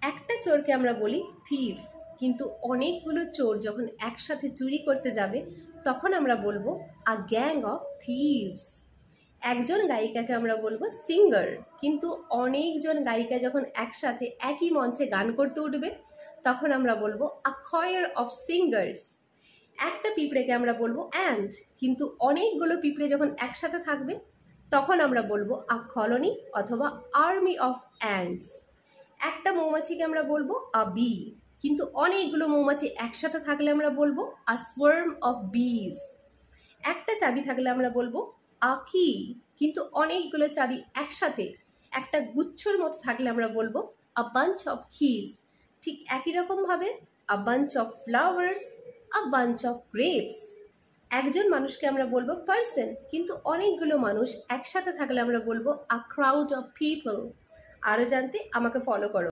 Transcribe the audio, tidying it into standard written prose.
একটা চোরকে আমরা বলি থিফ, কিন্তু অনেকগুলো চোর যখন একসাথে চুরি করতে যাবে তখন আমরা বলবো আ গ্যাং অফ থিভস। একজন গায়িকাকে আমরা বলবো সিঙ্গার, কিন্তু অনেকজন গায়িকা যখন একসাথে একই মঞ্চে গান করতে উঠবে তখন আমরা বলবো আ খয়ার অফ সিঙ্গার্স। একটা পিঁপড়েকে আমরা বলবো অ্যান্ট, কিন্তু অনেকগুলো পিঁপড়ে যখন একসাথে থাকবে তখন আমরা বলবো আ কলোনি অথবা আর্মি অফ অ্যান্টস। একটা মৌমাছিকে আমরা বলবো আ বি, কিন্তু অনেকগুলো মৌমাছি একসাথে থাকলে আমরা বলবো আ সোয়ার্ম অফ বিজ। একটা চাবি থাকলে আমরা বলবো আ কি, কিন্তু অনেকগুলো চাবি একসাথে একটা গুচ্ছর মতো থাকলে আমরা বলবো আ বাঞ্চ অফ কিজ। ঠিক একই রকমভাবে a bunch of flowers, a bunch of grapes. একজন মানুষকে আমরা বলবো পার্সন, কিন্তু অনেকগুলো মানুষ একসাথে থাকলে আমরা বলবো আ ক্রাউড অফ পিপল। আরও জানতে আমাকে ফলো করো।